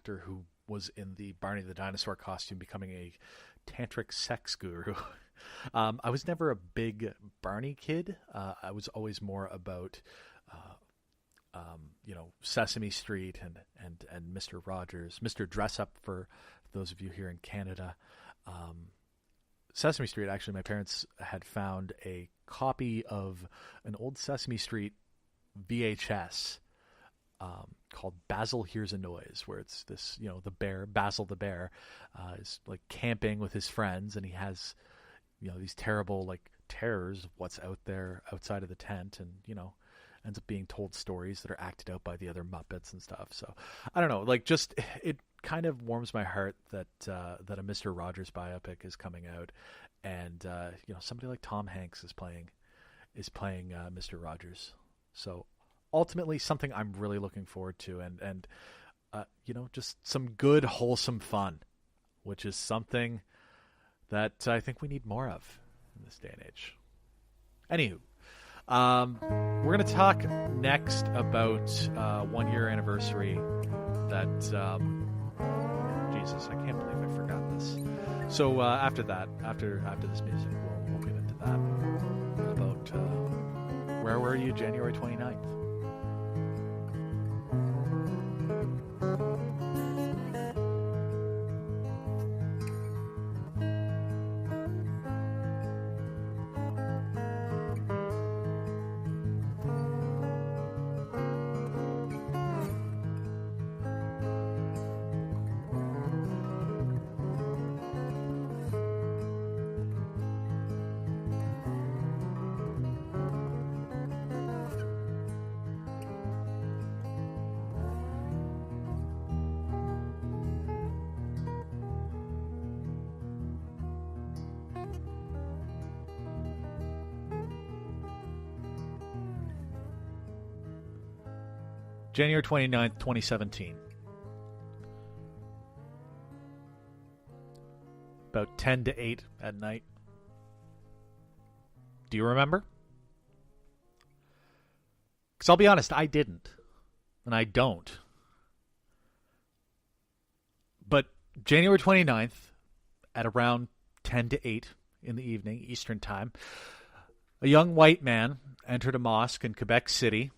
actor who was in the Barney the Dinosaur costume becoming a tantric sex guru. I was never a big Barney kid. I was always more about, Sesame Street and Mr. Rogers, Mr. Dress Up for those of you here in Canada. Sesame Street, actually, my parents had found a copy of an old Sesame Street VHS called Basil Hears a Noise, where it's this, the bear, Basil the bear, is like camping with his friends, and he has, these terrible like terrors of what's out there outside of the tent, and ends up being told stories that are acted out by the other Muppets and stuff. So I don't know, like, just it kind of warms my heart that a Mr. Rogers biopic is coming out, and somebody like Tom Hanks is playing Mr. Rogers. So ultimately something I'm really looking forward to, and just some good wholesome fun, which is something that I think we need more of in this day and age. Anywho, we're going to talk next about 1 year anniversary that Jesus, I can't believe I forgot this. So after this music, we'll get into that, about where were you January 29th. January 29th, 2017. About 10 to 8 at night. Do you remember? Because I'll be honest, I didn't. And I don't. But January 29th, at around 10 to 8 in the evening, Eastern Time, a young white man entered a mosque in Quebec City,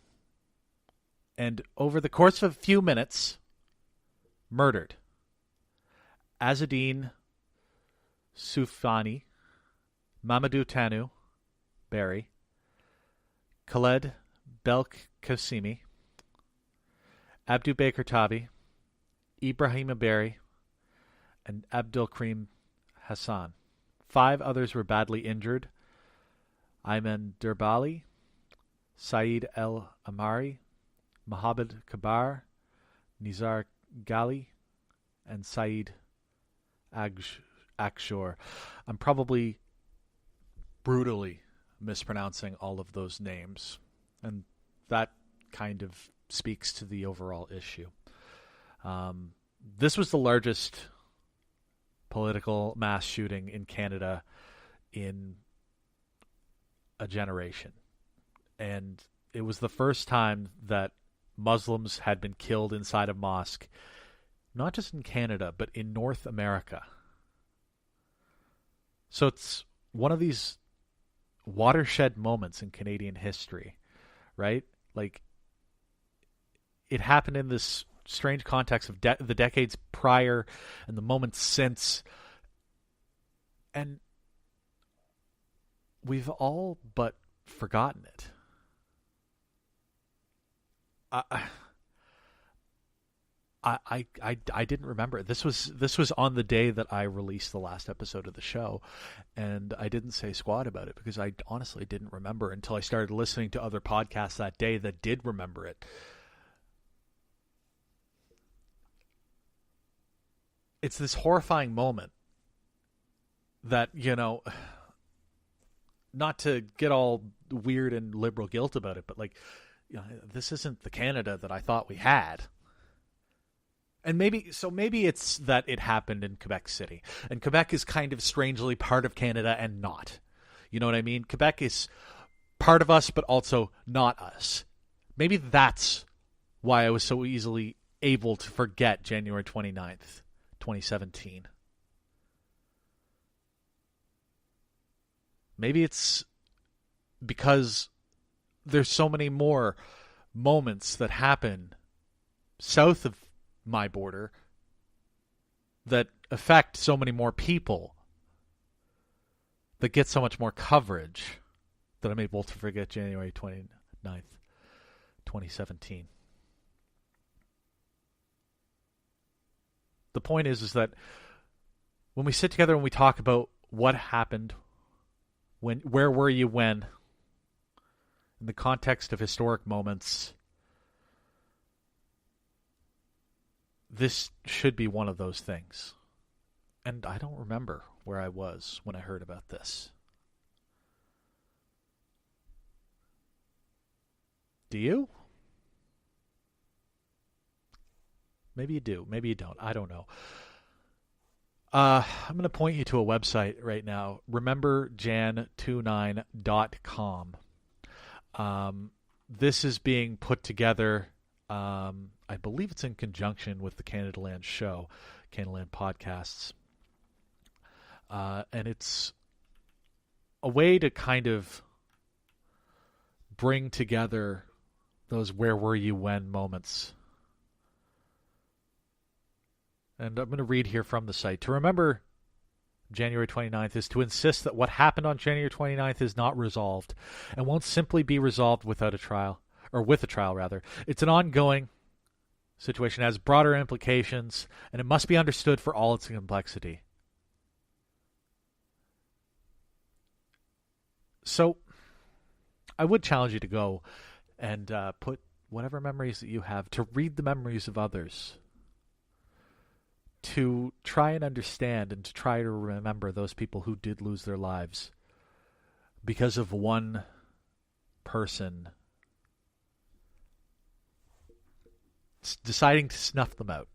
and over the course of a few minutes, murdered Azadine Soufani, Mamadou Tanu Barry, Khaled Belkacemi, Abdou Baker Tabi, Ibrahima Barry, and Abdul Karim Hassan. 5 others were badly injured: Ayman Derbali, Saeed El Amari, Mohamed Kabar, Nizar Gali, and Saeed Akshor. I'm probably brutally mispronouncing all of those names, and that kind of speaks to the overall issue. This was the largest political mass shooting in Canada in a generation, and it was the first time that Muslims had been killed inside a mosque, not just in Canada, but in North America. So it's one of these watershed moments in Canadian history, right? Like, it happened in this strange context of the decades prior and the moments since, and we've all but forgotten it. I didn't remember it. This was on the day that I released the last episode of the show, and I didn't say squat about it because I honestly didn't remember until I started listening to other podcasts that day that did remember it. It's this horrifying moment that, not to get all weird and liberal guilt about it, but like, this isn't the Canada that I thought we had. And maybe it's that it happened in Quebec City. And Quebec is kind of strangely part of Canada and not. You know what I mean? Quebec is part of us, but also not us. Maybe that's why I was so easily able to forget January 29th, 2017. Maybe it's because there's so many more moments that happen south of my border that affect so many more people, that get so much more coverage, that I'm able to forget January 29th, 2017. The point is that when we sit together and we talk about what happened, where were you when, in the context of historic moments, this should be one of those things. And I don't remember where I was when I heard about this. Do you? Maybe you do. Maybe you don't. I don't know. I'm going to point you to a website right now. RememberJan29.com. This is being put together, I believe it's in conjunction with the Canada Land show, Canada Land podcasts. And it's a way to kind of bring together those where were you when moments. And I'm going to read here from the site. To remember January 29th is to insist that what happened on January 29th is not resolved and won't simply be resolved without a trial, or with a trial rather. It's an ongoing situation, has broader implications, and it must be understood for all its complexity. So I would challenge you to go and put whatever memories that you have, to read the memories of others, to try and understand and to try to remember those people who did lose their lives because of one person deciding to snuff them out.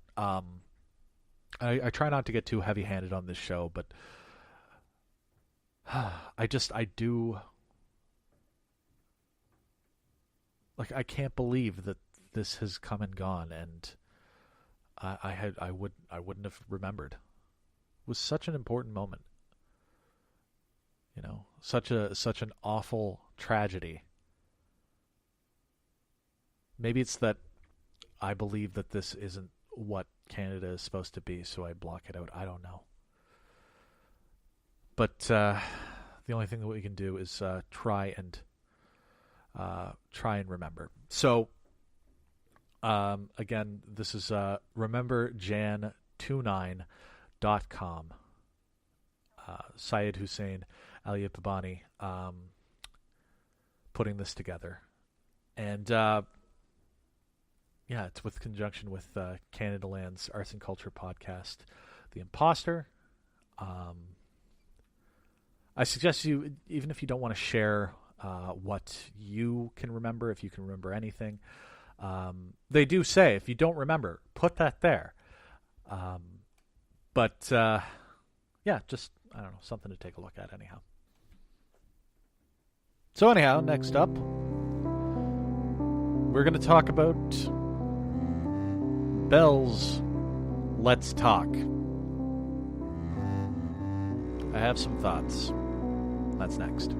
I try not to get too heavy-handed on this show, but I do, like, I can't believe that this has come and gone, and I wouldn't have remembered. It was such an important moment. You know, such an awful tragedy. Maybe it's that I believe that this isn't what Canada is supposed to be, so I block it out. I don't know. But the only thing that we can do is try and remember. So again, this is RememberJan29.com. Syed Hussein Ali Pabani putting this together. And yeah, it's with conjunction with Canada Land's Arts and Culture podcast, The Imposter. I suggest you, even if you don't want to share what you can remember, if you can remember anything, they do say, if you don't remember, put that there. But yeah, just, I don't know, something to take a look at anyhow. So anyhow, next up, we're going to talk about Bell's Let's Talk. I have some thoughts. That's next.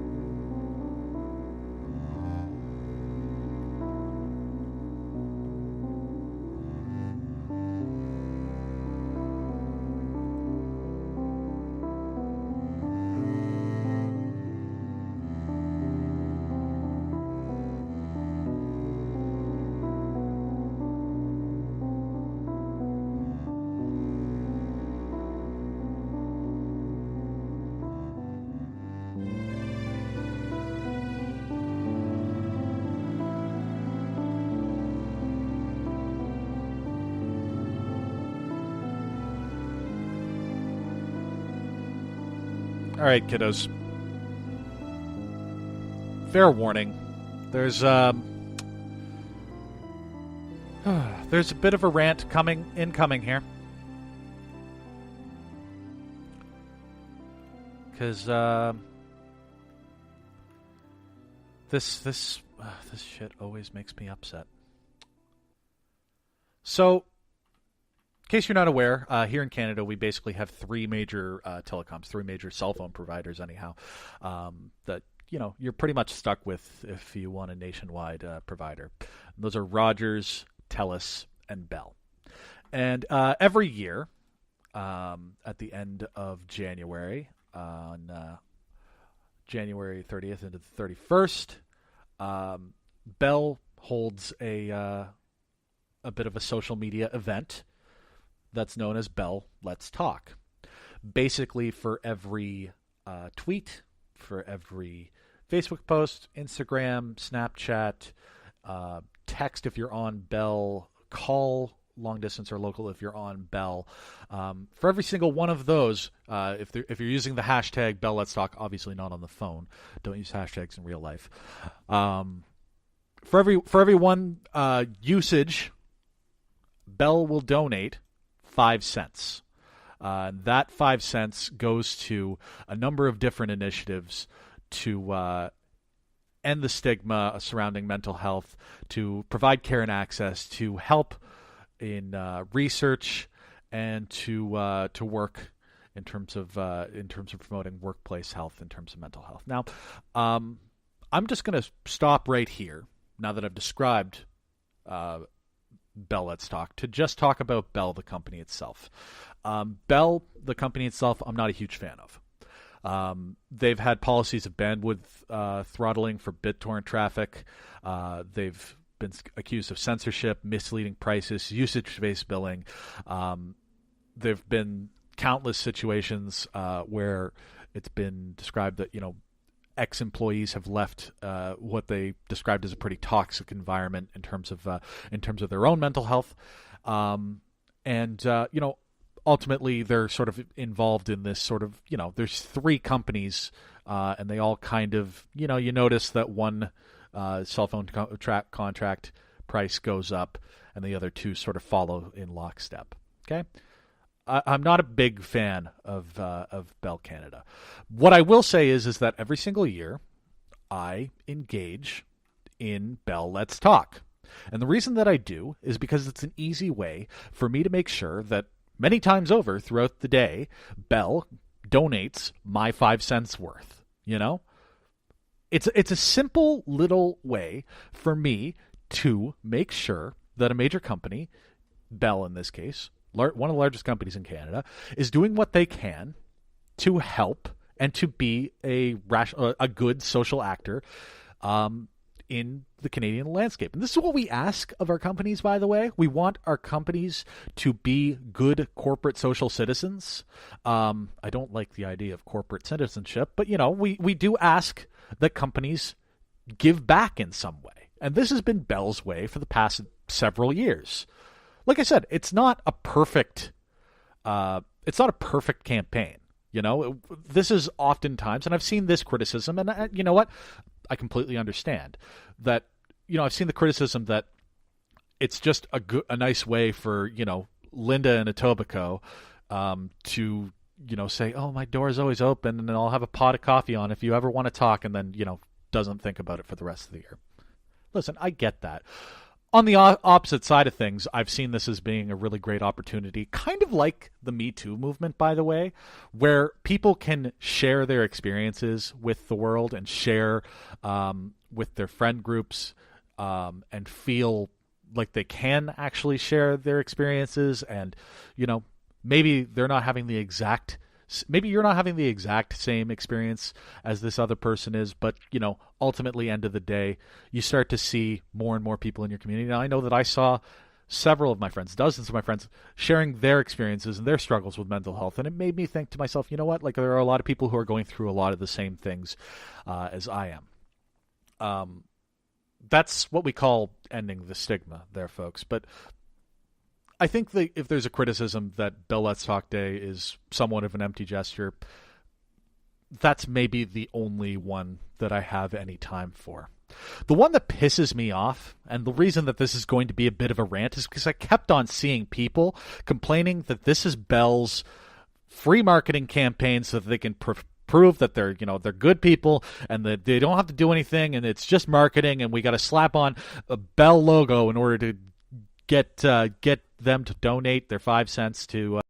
All right, kiddos. Fair warning. There's a bit of a rant incoming here. Because this shit always makes me upset. So case you're not aware, here in Canada, we basically have three major telecoms, three major cell phone providers, anyhow, that you're pretty much stuck with if you want a nationwide provider. And those are Rogers, TELUS, and Bell. And every year, at the end of January, on January 30th into the 31st, Bell holds a bit of a social media event that's known as Bell Let's Talk. Basically, for every tweet, for every Facebook post, Instagram, Snapchat, text if you're on Bell, call long distance or local if you're on Bell. For every single one of those, if you're using the hashtag Bell Let's Talk, obviously not on the phone. Don't use hashtags in real life. For every one usage, Bell will donate 5 cents. That 5 cents goes to a number of different initiatives to end the stigma surrounding mental health, to provide care and access, to help in research, and to work in terms of promoting workplace health in terms of mental health. Now, I'm just going to stop right here now that I've described Bell Let's Talk to just talk about Bell, the company itself. Bell, the company itself, I'm not a huge fan of. They've had policies of bandwidth throttling for BitTorrent traffic. They've been accused of censorship, misleading prices, usage-based billing. There've been countless situations where it's been described that ex-employees have left what they described as a pretty toxic environment in terms of their own mental health, and ultimately they're sort of involved in this sort of there's three companies, and they all kind of you notice that one cell phone contract price goes up, and the other two sort of follow in lockstep. Okay. I'm not a big fan of Bell Canada. What I will say is that every single year I engage in Bell Let's Talk. And the reason that I do is because it's an easy way for me to make sure that many times over throughout the day, Bell donates my 5 cents worth. It's a simple little way for me to make sure that a major company, Bell in this case, one of the largest companies in Canada, is doing what they can to help and to be a good social actor in the Canadian landscape. And this is what we ask of our companies, by the way. We want our companies to be good corporate social citizens. I don't like the idea of corporate citizenship, but we do ask that companies give back in some way. And this has been Bell's way for the past several years. Like I said, it's not a perfect campaign. This is oftentimes, and I've seen this criticism, and you know what? I completely understand that. I've seen the criticism that it's just a nice way for Linda and Etobicoke to say, oh, my door is always open, and I'll have a pot of coffee on if you ever want to talk, and then doesn't think about it for the rest of the year. Listen, I get that. On the opposite side of things, I've seen this as being a really great opportunity, kind of like the Me Too movement, by the way, where people can share their experiences with the world and share with their friend groups and feel like they can actually share their experiences. And, maybe they're not having the exact maybe you're not having the exact same experience as this other person is, but, ultimately, end of the day, you start to see more and more people in your community. Now, I know that I saw several of my friends, dozens of my friends, sharing their experiences and their struggles with mental health, and it made me think to myself, you know what? Like, there are a lot of people who are going through a lot of the same things as I am. That's what we call ending the stigma there, folks. But I think that if there's a criticism that Bell Let's Talk Day is somewhat of an empty gesture, that's maybe the only one that I have any time for. The one that pisses me off, and the reason that this is going to be a bit of a rant, is because I kept on seeing people complaining that this is Bell's free marketing campaign so that they can prove that they're good people and that they don't have to do anything and it's just marketing, and we got to slap on a Bell logo in order to get them to donate their 5 cents to